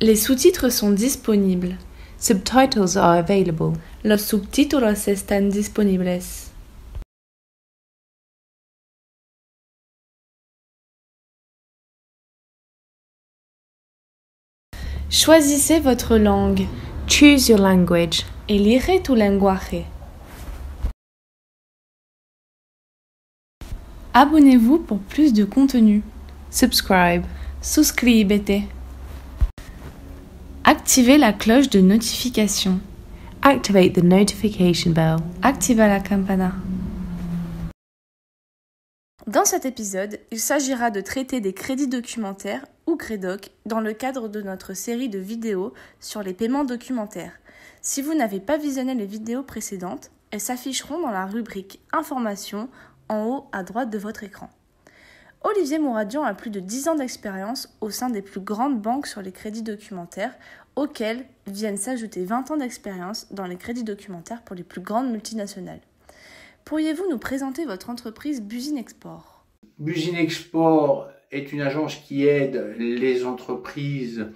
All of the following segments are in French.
Les sous-titres sont disponibles. Subtitles are available. Los subtítulos están disponibles. Choisissez votre langue. Choose your language. Elige tu lenguaje. Abonnez-vous pour plus de contenu. Subscribe. Suscríbete. Activez la cloche de notification. Activate the notification bell. Activa la campana. Dans cet épisode, il s'agira de traiter des crédits documentaires ou CREDOC dans le cadre de notre série de vidéos sur les paiements documentaires. Si vous n'avez pas visionné les vidéos précédentes, elles s'afficheront dans la rubrique Informations en haut à droite de votre écran. Olivier Mouradian a plus de 10 ans d'expérience au sein des plus grandes banques sur les crédits documentaires, auxquels viennent s'ajouter 20 ans d'expérience dans les crédits documentaires pour les plus grandes multinationales. Pourriez-vous nous présenter votre entreprise Businexport ? Businexport est une agence qui aide les entreprises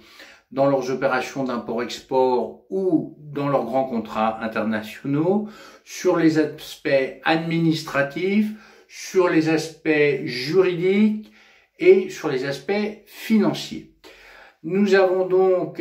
dans leurs opérations d'import-export ou dans leurs grands contrats internationaux, sur les aspects administratifs, sur les aspects juridiques et sur les aspects financiers. Nous avons donc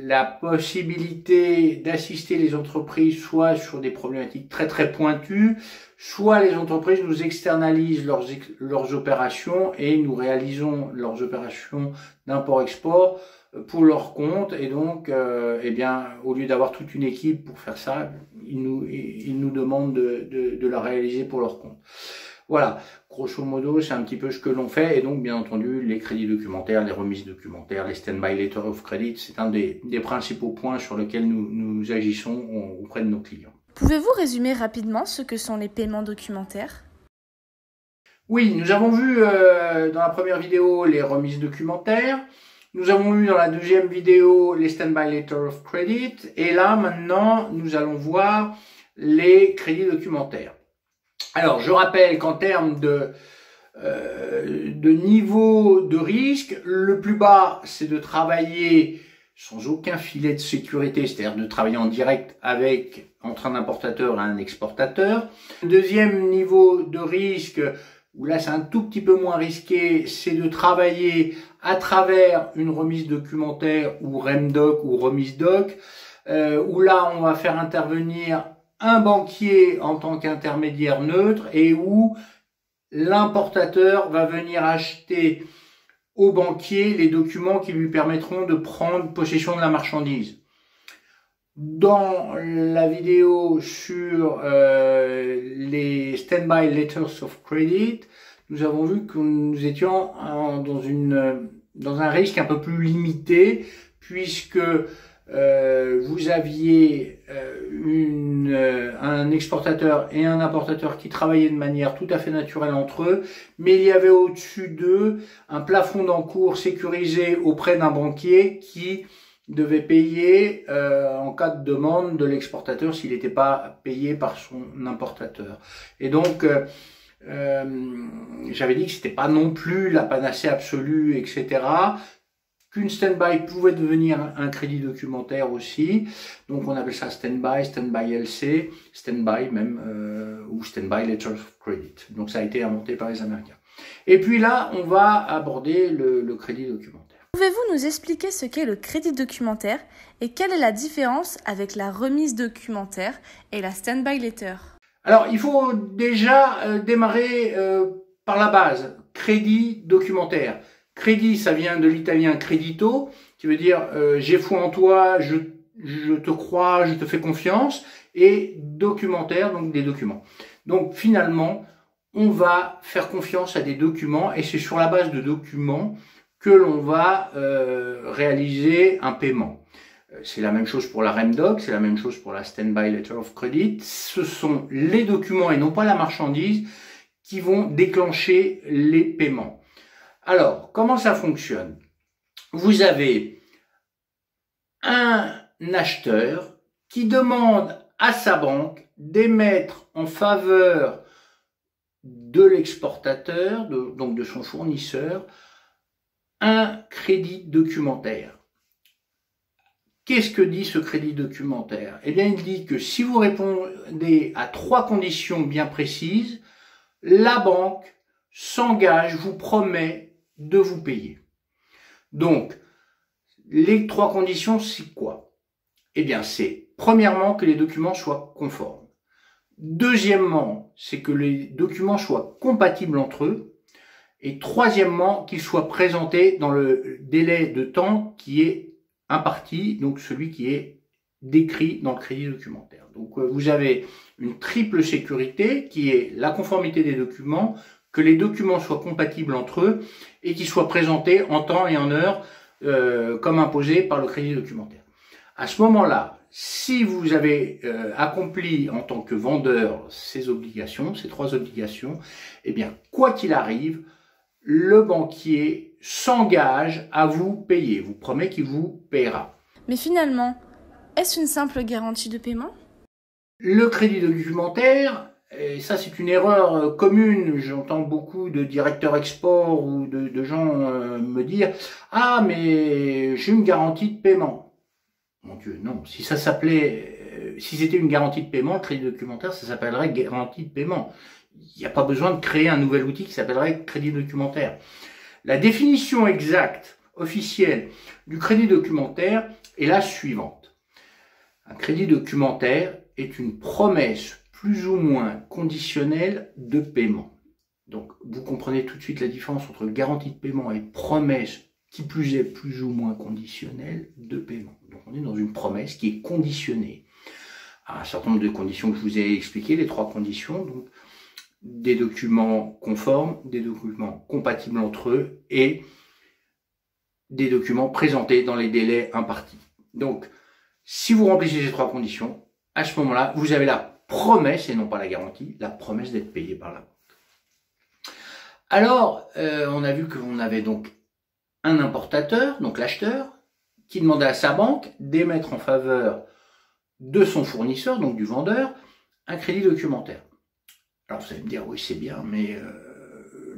la possibilité d'assister les entreprises soit sur des problématiques très pointues, soit les entreprises nous externalisent leurs opérations et nous réalisons leurs opérations d'import-export pour leur compte. Et donc, au lieu d'avoir toute une équipe pour faire ça, ils nous demandent de la réaliser pour leur compte. Voilà, grosso modo, c'est un petit peu ce que l'on fait. Et donc, bien entendu, les crédits documentaires, les remises documentaires, les stand-by letters of credit, c'est un des principaux points sur lesquels nous agissons auprès de nos clients. Pouvez-vous résumer rapidement ce que sont les paiements documentaires ? Oui, nous avons vu dans la première vidéo les remises documentaires. Nous avons vu dans la deuxième vidéo les stand-by letters of credit. Et là, maintenant, nous allons voir les crédits documentaires. Alors, je rappelle qu'en termes de niveau de risque, le plus bas, c'est de travailler sans aucun filet de sécurité, c'est-à-dire de travailler en direct entre un importateur et un exportateur. Le deuxième niveau de risque, où là c'est un tout petit peu moins risqué, c'est de travailler à travers une remise documentaire ou REMDoc ou remise doc, où là on va faire intervenir un banquier en tant qu'intermédiaire neutre et où l'importateur va venir acheter au banquier les documents qui lui permettront de prendre possession de la marchandise. Dans la vidéo sur les stand-by letters of credit, nous avons vu que nous étions dans un risque un peu plus limité, puisque vous aviez un exportateur et un importateur qui travaillaient de manière tout à fait naturelle entre eux, mais il y avait au-dessus d'eux un plafond d'encours sécurisé auprès d'un banquier qui devait payer en cas de demande de l'exportateur s'il n'était pas payé par son importateur. Et donc, j'avais dit que c'était pas non plus la panacée absolue, etc., qu'une stand-by pouvait devenir un crédit documentaire aussi. Donc on appelle ça stand-by, stand-by LC, stand-by même, ou stand-by letter of credit. Donc ça a été inventé par les Américains. Et puis là, on va aborder le crédit documentaire. Pouvez-vous nous expliquer ce qu'est le crédit documentaire et quelle est la différence avec la remise documentaire et la stand-by letter ? Alors, il faut déjà démarrer par la base. Crédit documentaire. Crédit, ça vient de l'italien credito, qui veut dire j'ai foi en toi, je te crois, je te fais confiance, et documentaire, donc des documents. Donc finalement, on va faire confiance à des documents, et c'est sur la base de documents que l'on va réaliser un paiement. C'est la même chose pour la REMDoc, c'est la même chose pour la Stand-by Letter of Credit. Ce sont les documents et non pas la marchandise qui vont déclencher les paiements. Alors, comment ça fonctionne? Vous avez un acheteur qui demande à sa banque d'émettre en faveur de l'exportateur, donc de son fournisseur, un crédit documentaire. Qu'est-ce que dit ce crédit documentaire? Eh bien, il dit que si vous répondez à 3 conditions bien précises, la banque s'engage, vous promet de vous payer. Donc, les 3 conditions, c'est quoi? Eh bien, c'est premièrement que les documents soient conformes. Deuxièmement, c'est que les documents soient compatibles entre eux. Et troisièmement, qu'ils soient présentés dans le délai de temps qui est imparti, donc celui qui est décrit dans le crédit documentaire. Donc vous avez une triple sécurité qui est la conformité des documents, que les documents soient compatibles entre eux et qu'ils soient présentés en temps et en heure comme imposé par le crédit documentaire. À ce moment-là, si vous avez accompli en tant que vendeur ces obligations, ces 3 obligations, eh bien, quoi qu'il arrive, le banquier s'engage à vous payer, vous promet qu'il vous paiera. Mais finalement, est-ce une simple garantie de paiement? Le crédit documentaire, et ça c'est une erreur commune, j'entends beaucoup de directeurs export ou de gens me dire « Ah mais j'ai une garantie de paiement ». Mon Dieu, non, si ça s'appelait, si c'était une garantie de paiement, le crédit documentaire, ça s'appellerait garantie de paiement. Il n'y a pas besoin de créer un nouvel outil qui s'appellerait crédit documentaire. La définition exacte, officielle, du crédit documentaire est la suivante. Un crédit documentaire est une promesse plus ou moins conditionnelle de paiement. Donc, vous comprenez tout de suite la différence entre garantie de paiement et promesse, qui plus est plus ou moins conditionnelle de paiement. Donc, on est dans une promesse qui est conditionnée à un certain nombre de conditions que je vous ai expliquées, les 3 conditions, donc des documents conformes, des documents compatibles entre eux et des documents présentés dans les délais impartis. Donc, si vous remplissez ces 3 conditions, à ce moment-là, vous avez la promesse, et non pas la garantie, la promesse d'être payé par la banque. Alors, on a vu qu'on avait donc un importateur, donc l'acheteur, qui demandait à sa banque d'émettre en faveur de son fournisseur, donc du vendeur, un crédit documentaire. Alors vous allez me dire, oui c'est bien, mais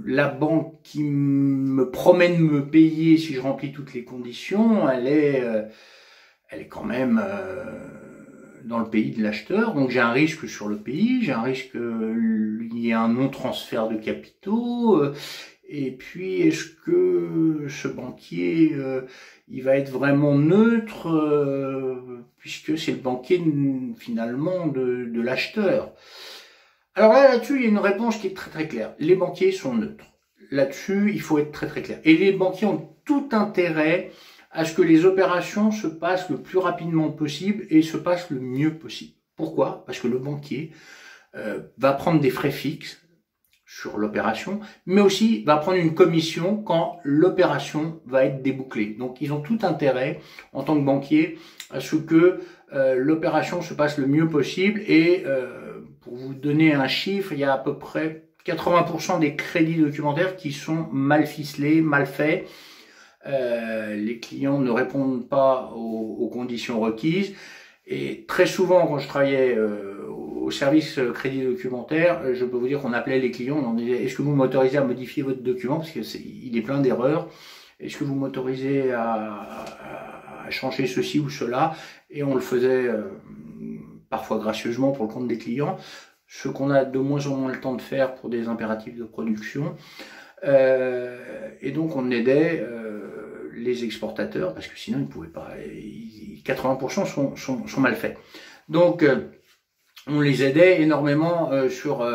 la banque qui me promet de me payer si je remplis toutes les conditions, elle est quand même dans le pays de l'acheteur, donc j'ai un risque sur le pays, j'ai un risque qu'il y ait un non-transfert de capitaux, et puis est-ce que ce banquier il va être vraiment neutre puisque c'est le banquier finalement de l'acheteur. Alors là-dessus, il y a une réponse qui est très très claire. Les banquiers sont neutres. Là-dessus, il faut être très très clair. Et les banquiers ont tout intérêt à ce que les opérations se passent le plus rapidement possible et se passent le mieux possible. Pourquoi? Parce que le banquier va prendre des frais fixes sur l'opération, mais aussi va prendre une commission quand l'opération va être débouclée. Donc ils ont tout intérêt, en tant que banquier, à ce que l'opération se passe le mieux possible et pour vous donner un chiffre, il y a à peu près 80% des crédits documentaires qui sont mal ficelés, mal faits. Les clients ne répondent pas aux conditions requises. Et très souvent, quand je travaillais au service crédit documentaire, je peux vous dire qu'on appelait les clients, on disait « Est-ce que vous m'autorisez à modifier votre document ?» Parce qu'il est plein d'erreurs. « Est-ce que vous m'autorisez à changer ceci ou cela ?» Et on le faisait parfois gracieusement pour le compte des clients, ce qu'on a de moins en moins le temps de faire pour des impératifs de production. Et donc on aidait les exportateurs, parce que sinon ils ne pouvaient pas. 80% sont mal faits. Donc on les aidait énormément sur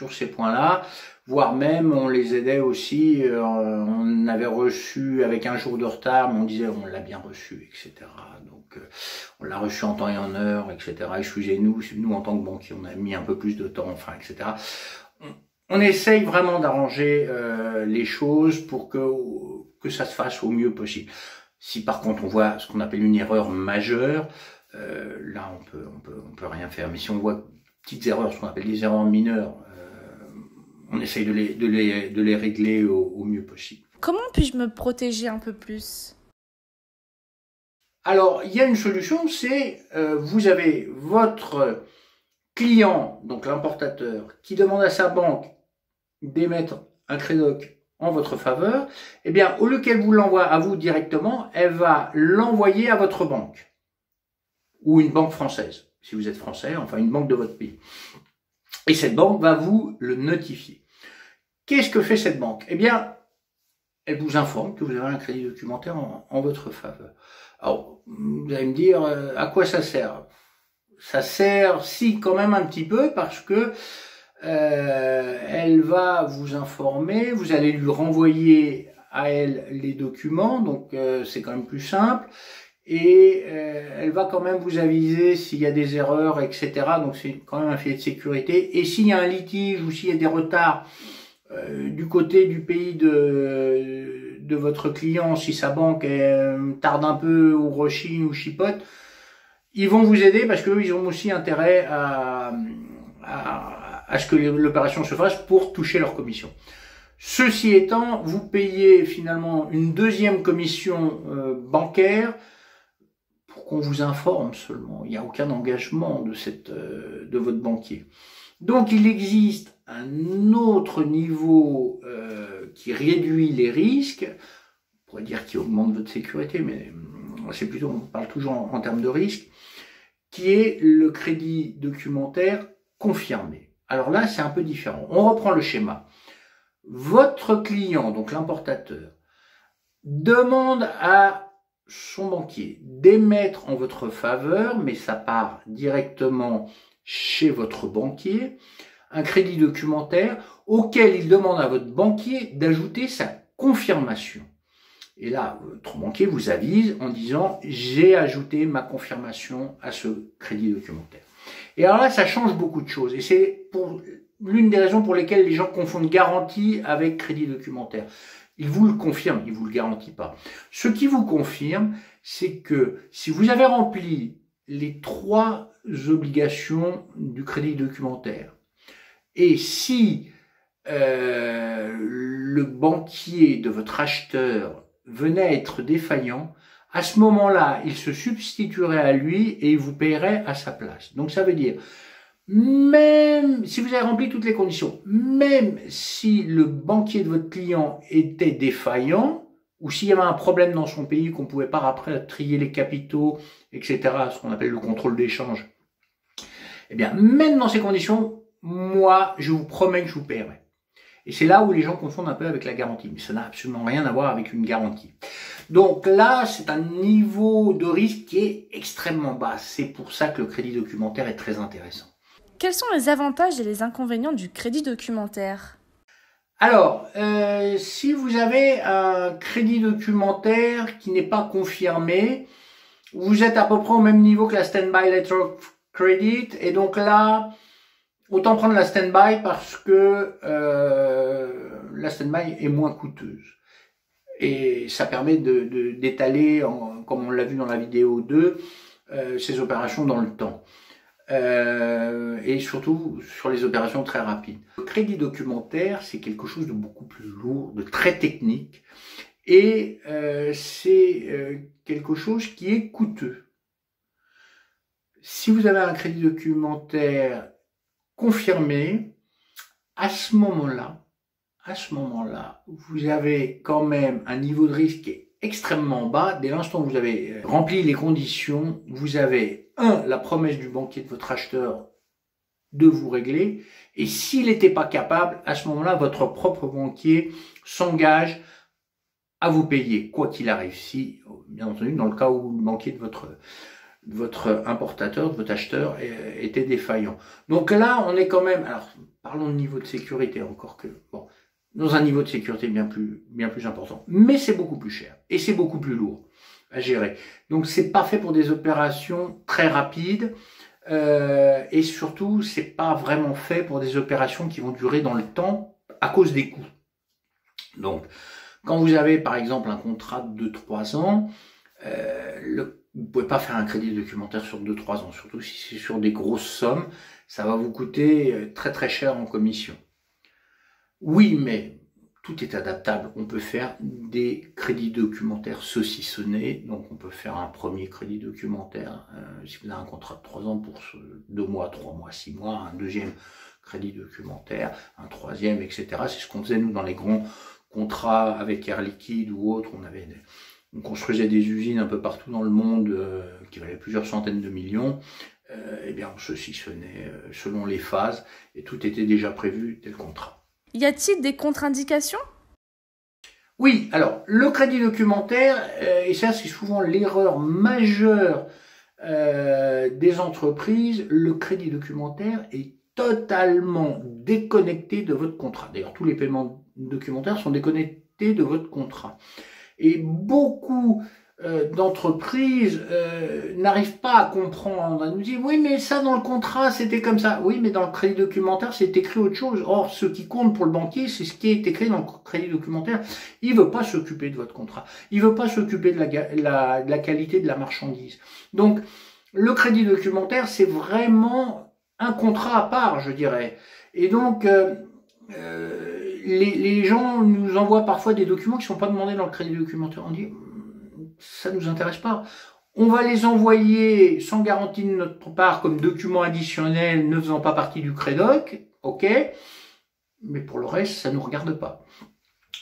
ces points-là, voire même on les aidait aussi, on avait reçu avec un jour de retard, mais on disait on l'a bien reçu, etc. Donc on l'a reçu en temps et en heure, etc. Excusez-nous, nous en tant que banquier, on a mis un peu plus de temps, enfin, etc. On essaye vraiment d'arranger les choses pour que ça se fasse au mieux possible. Si par contre on voit ce qu'on appelle une erreur majeure, là on peut rien faire. Mais si on voit petites erreurs, ce qu'on appelle des erreurs mineures, on essaye de les régler au mieux possible. Comment puis-je me protéger un peu plus? Alors, il y a une solution, c'est vous avez votre client, donc l'importateur, qui demande à sa banque d'émettre un crédoc en votre faveur, eh bien, au lieu qu'elle vous l'envoie à vous directement, elle va l'envoyer à votre banque. Ou une banque française, si vous êtes français, enfin une banque de votre pays. Et cette banque va vous le notifier. Qu'est-ce que fait cette banque? Eh bien, elle vous informe que vous avez un crédit documentaire en votre faveur. Alors, vous allez me dire, à quoi ça sert? Ça sert, si, quand même un petit peu, parce que elle va vous informer, vous allez lui renvoyer à elle les documents, donc c'est quand même plus simple, et elle va quand même vous aviser s'il y a des erreurs, etc. Donc c'est quand même un filet de sécurité. Et s'il y a un litige ou s'il y a des retards du côté du pays de votre client, si sa banque tarde un peu ou rechigne ou chipote, ils vont vous aider parce qu'eux, ils ont aussi intérêt à ce que l'opération se fasse pour toucher leur commission. Ceci étant, vous payez finalement une deuxième commission bancaire pour qu'on vous informe seulement. Il n'y a aucun engagement de votre banquier. Donc il existe un autre niveau qui réduit les risques, on pourrait dire qui augmente votre sécurité, mais c'est plutôt, on parle toujours en termes de risque, qui est le crédit documentaire confirmé. Alors là, c'est un peu différent. On reprend le schéma. Votre client, donc l'importateur, demande à son banquier d'émettre en votre faveur, mais ça part directement chez votre banquier, un crédit documentaire auquel il demande à votre banquier d'ajouter sa confirmation. Et là, votre banquier vous avise en disant « j'ai ajouté ma confirmation à ce crédit documentaire ». Et alors là, ça change beaucoup de choses. Et c'est l'une des raisons pour lesquelles les gens confondent garantie avec crédit documentaire. Il vous le confirme, il vous le garantit pas. Ce qui vous confirme, c'est que si vous avez rempli les 3 obligations du crédit documentaire, et si le banquier de votre acheteur venait à être défaillant, à ce moment-là, il se substituerait à lui et il vous paierait à sa place. Donc ça veut dire, même si vous avez rempli toutes les conditions, même si le banquier de votre client était défaillant, ou s'il y avait un problème dans son pays qu'on ne pouvait pas après trier les capitaux, etc., ce qu'on appelle le contrôle d'échange, eh bien, même dans ces conditions, moi, je vous promets que je vous paierai. Et c'est là où les gens confondent un peu avec la garantie, mais ça n'a absolument rien à voir avec une garantie. Donc là, c'est un niveau de risque qui est extrêmement bas. C'est pour ça que le crédit documentaire est très intéressant. Quels sont les avantages et les inconvénients du crédit documentaire? Alors, si vous avez un crédit documentaire qui n'est pas confirmé, vous êtes à peu près au même niveau que la Standby Letter of Credit, et donc là, autant prendre la Standby parce que la Standby est moins coûteuse. Et ça permet d'étaler, comme on l'a vu dans la vidéo 2, ces opérations dans le temps. Et surtout sur les opérations très rapides. Le crédit documentaire, c'est quelque chose de beaucoup plus lourd, de très technique, et c'est quelque chose qui est coûteux. Si vous avez un crédit documentaire confirmé, à ce moment-là, vous avez quand même un niveau de risque qui est extrêmement bas. Dès l'instant où vous avez rempli les conditions, vous avez la promesse du banquier de votre acheteur de vous régler, et s'il n'était pas capable, à ce moment-là, votre propre banquier s'engage à vous payer, quoi qu'il arrive, si, bien entendu, dans le cas où le banquier de votre importateur, de votre acheteur était défaillant. Donc là, on est quand même, alors parlons de niveau de sécurité, encore que, bon, dans un niveau de sécurité bien plus important, mais c'est beaucoup plus cher et c'est beaucoup plus lourd à gérer. Donc c'est pas fait pour des opérations très rapides et surtout c'est pas vraiment fait pour des opérations qui vont durer dans le temps à cause des coûts. Donc quand vous avez par exemple un contrat de 2-3 ans, vous ne pouvez pas faire un crédit documentaire sur 2-3 ans, surtout si c'est sur des grosses sommes, ça va vous coûter très très cher en commission. Oui, mais tout est adaptable. On peut faire des crédits documentaires saucissonnés. Donc, on peut faire un premier crédit documentaire, si vous avez un contrat de 3 ans pour 2 mois, 3 mois, 6 mois, un deuxième crédit documentaire, un troisième, etc. C'est ce qu'on faisait, nous, dans les grands contrats avec Air Liquide ou autres, on construisait des usines un peu partout dans le monde qui valaient plusieurs centaines de millions. Eh bien, on se sillonnait selon les phases et tout était déjà prévu dès le contrat. Y a-t-il des contre-indications ? Oui, alors le crédit documentaire, et ça c'est souvent l'erreur majeure des entreprises, le crédit documentaire est totalement déconnecté de votre contrat. D'ailleurs, tous les paiements documentaires sont déconnectés de votre contrat. Et beaucoup d'entreprises n'arrivent pas à comprendre. Elles nous disent, oui, mais ça dans le contrat, c'était comme ça. Oui, mais dans le crédit documentaire, c'est écrit autre chose. Or, ce qui compte pour le banquier, c'est ce qui est écrit dans le crédit documentaire. Il veut pas s'occuper de votre contrat. Il veut pas s'occuper de la qualité de la marchandise. Donc, le crédit documentaire, c'est vraiment un contrat à part, je dirais. Et donc, les gens nous envoient parfois des documents qui sont pas demandés dans le crédit documentaire. On dit, ça nous intéresse pas. On va les envoyer sans garantie de notre part comme documents additionnels ne faisant pas partie du Crédoc, ok, mais pour le reste, ça nous regarde pas.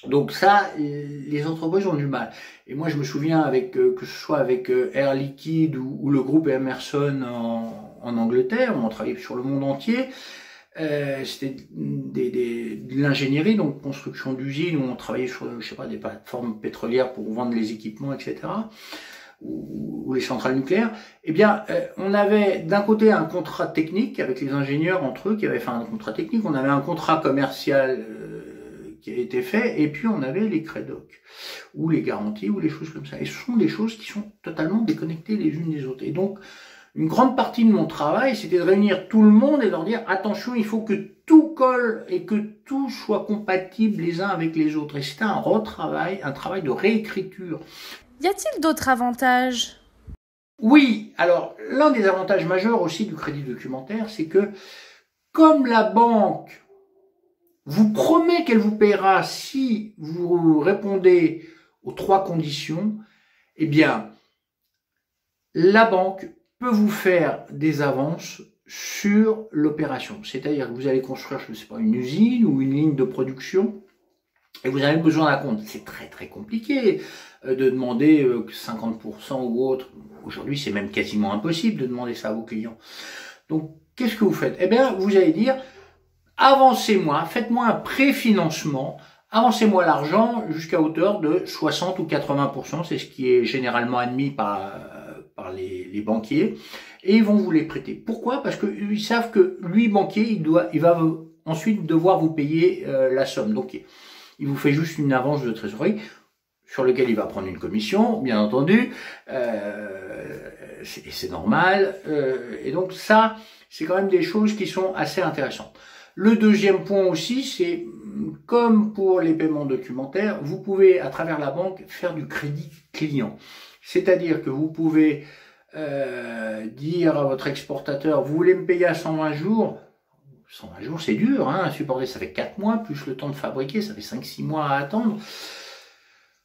Donc ça, les entreprises ont du mal. Et moi, je me souviens que ce soit avec Air Liquide ou le groupe Emerson en Angleterre, où on travaillait sur le monde entier. C'était de l'ingénierie, donc construction d'usines, où on travaillait sur, je sais pas, des plateformes pétrolières pour vendre les équipements, etc., ou les centrales nucléaires. Eh bien, on avait d'un côté un contrat technique avec les ingénieurs entre eux qui avaient fait un contrat technique, on avait un contrat commercial qui a été fait, et puis on avait les crédocs, ou les garanties, ou les choses comme ça. Et ce sont des choses qui sont totalement déconnectées les unes des autres. Et donc, une grande partie de mon travail, c'était de réunir tout le monde et leur dire, attention, il faut que tout colle et que tout soit compatible les uns avec les autres. Et c'était un retravail, un travail de réécriture. Y a-t-il d'autres avantages ? Oui, alors l'un des avantages majeurs aussi du crédit documentaire, c'est que comme la banque vous promet qu'elle vous paiera si vous répondez aux 3 conditions, eh bien, la banque peut vous faire des avances sur l'opération. C'est-à-dire que vous allez construire, je ne sais pas, une usine ou une ligne de production et vous avez besoin d'un compte. C'est très très compliqué de demander 50% ou autre. Aujourd'hui, c'est même quasiment impossible de demander ça à vos clients. Donc, qu'est-ce que vous faites? Eh bien, vous allez dire, avancez-moi, faites-moi un préfinancement, avancez-moi l'argent jusqu'à hauteur de 60 ou 80%, c'est ce qui est généralement admis par les banquiers, et ils vont vous les prêter. Pourquoi? Parce qu'ils savent que lui, banquier, il va ensuite devoir vous payer la somme. Donc, il vous fait juste une avance de trésorerie sur lequel il va prendre une commission, bien entendu, c'est normal. Et donc ça, c'est quand même des choses qui sont assez intéressantes. Le deuxième point aussi, c'est comme pour les paiements documentaires, vous pouvez à travers la banque faire du crédit client. C'est-à-dire que vous pouvez dire à votre exportateur, vous voulez me payer à 120 jours, 120 jours c'est dur, hein, à supporter, ça fait 4 mois, plus le temps de fabriquer, ça fait 5-6 mois à attendre.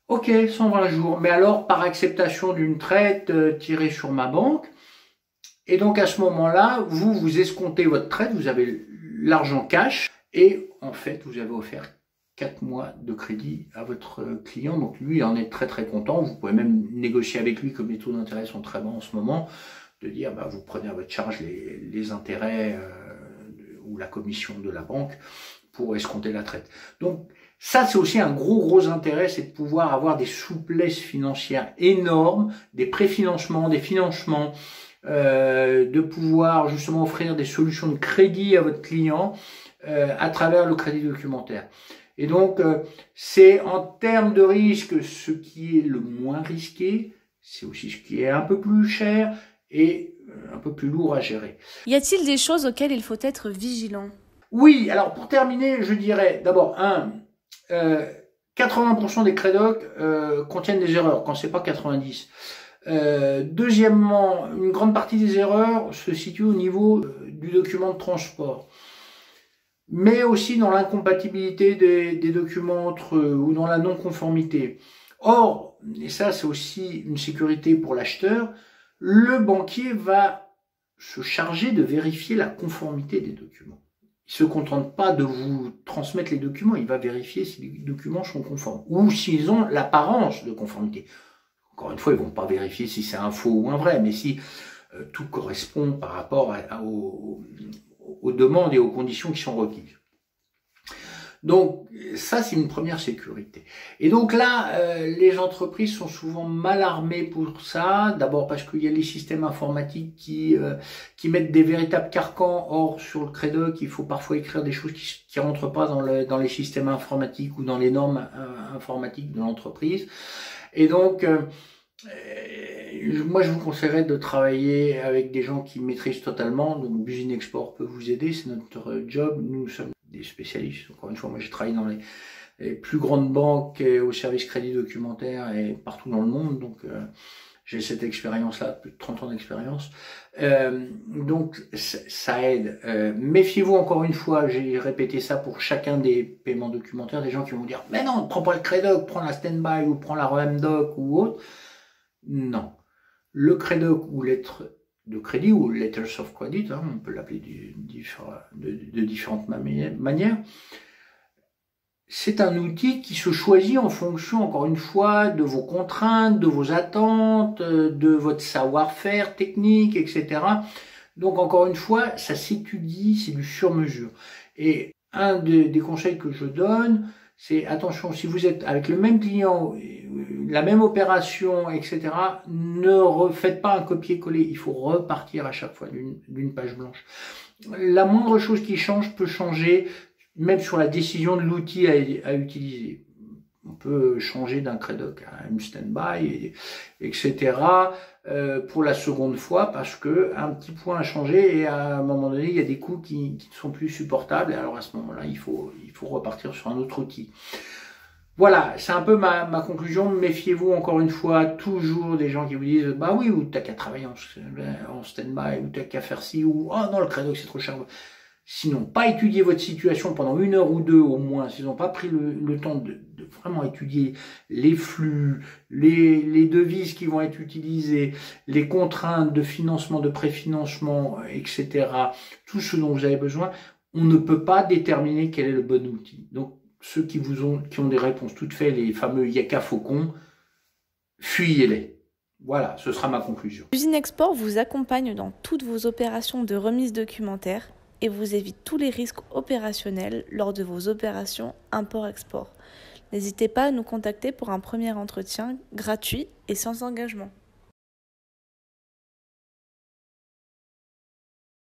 Ok, 120 jours, mais alors par acceptation d'une traite tirée sur ma banque, et donc à ce moment-là, vous escomptez votre traite, vous avez l'argent cash, et en fait vous avez offert 4 mois de crédit à votre client, donc lui il en est très très content, vous pouvez même négocier avec lui comme les taux d'intérêt sont très bons en ce moment, de dire bah, vous prenez à votre charge les intérêts ou la commission de la banque pour escompter la traite. Donc ça c'est aussi un gros intérêt, c'est de pouvoir avoir des souplesses financières énormes, des préfinancements, des financements, de pouvoir justement offrir des solutions de crédit à votre client à travers le crédit documentaire. Et donc, c'est en termes de risque, ce qui est le moins risqué, c'est aussi ce qui est un peu plus cher et un peu plus lourd à gérer. Y a-t-il des choses auxquelles il faut être vigilant? Oui, alors pour terminer, je dirais d'abord, 80% des crédocs contiennent des erreurs, quand c'est pas 90. Deuxièmement, une grande partie des erreurs se situe au niveau du document de transport, mais aussi dans l'incompatibilité des documents entre eux ou dans la non-conformité. Or, et ça c'est aussi une sécurité pour l'acheteur, le banquier va se charger de vérifier la conformité des documents. il se contente pas de vous transmettre les documents, il va vérifier si les documents sont conformes ou s'ils ont l'apparence de conformité. Encore une fois, ils vont pas vérifier si c'est un faux ou un vrai, mais si tout correspond par rapport aux demandes et aux conditions qui sont requises. Donc ça, c'est une première sécurité. Et donc là, les entreprises sont souvent mal armées pour ça. D'abord parce qu'il y a les systèmes informatiques qui mettent des véritables carcans. Or, sur le Credoc, il faut parfois écrire des choses qui rentrent pas dans les systèmes informatiques ou dans les normes informatiques de l'entreprise. Et donc, moi, je vous conseillerais de travailler avec des gens qui maîtrisent totalement. Donc, Buzine Export peut vous aider, c'est notre job. Nous sommes des spécialistes. Encore une fois, moi, j'ai travaillé dans les plus grandes banques au service crédit documentaire et partout dans le monde. Donc, j'ai cette expérience-là, plus de 30 ans d'expérience. Donc, ça aide. Méfiez-vous, encore une fois, j'ai répété ça pour chacun des paiements documentaires, des gens qui vont vous dire « Mais non, prends pas le Credoc, prends la Standby ou prends la REMDoc ou autre. » Non. Le Credoc ou lettre de crédit ou Letters of Credit, hein, on peut l'appeler de différentes manières. C'est un outil qui se choisit en fonction, encore une fois, de vos contraintes, de vos attentes, de votre savoir-faire technique, etc. Donc, encore une fois, ça s'étudie, c'est du sur-mesure. Et un des conseils que je donne, c'est attention, si vous êtes avec le même client, la même opération, etc., ne refaites pas un copier-coller. Il faut repartir à chaque fois d'une page blanche. La moindre chose qui change peut changer, même sur la décision de l'outil à utiliser. On peut changer d'un Credoc à une Standby, etc. Pour la seconde fois parce que un petit point a changé et à un moment donné, il y a des coûts qui ne sont plus supportables. Et alors à ce moment-là, il faut repartir sur un autre outil. Voilà, c'est un peu ma conclusion. Méfiez-vous encore une fois toujours des gens qui vous disent « Bah oui, ou t'as qu'à travailler en Standby, ou t'as qu'à faire ci, ou « Oh non, le Credoc c'est trop cher ». Sinon, pas étudier votre situation pendant 1 heure ou 2 au moins, s'ils n'ont pas pris le temps de vraiment étudier les flux, les devises qui vont être utilisées, les contraintes de financement, de préfinancement, etc., tout ce dont vous avez besoin, on ne peut pas déterminer quel est le bon outil. Donc, ceux qui ont des réponses toutes faites, les fameux Yaka Faucon, fuyez-les. Voilà, ce sera ma conclusion. Buzine Export vous accompagne dans toutes vos opérations de remise documentaire et vous évite tous les risques opérationnels lors de vos opérations import-export. N'hésitez pas à nous contacter pour un premier entretien gratuit et sans engagement.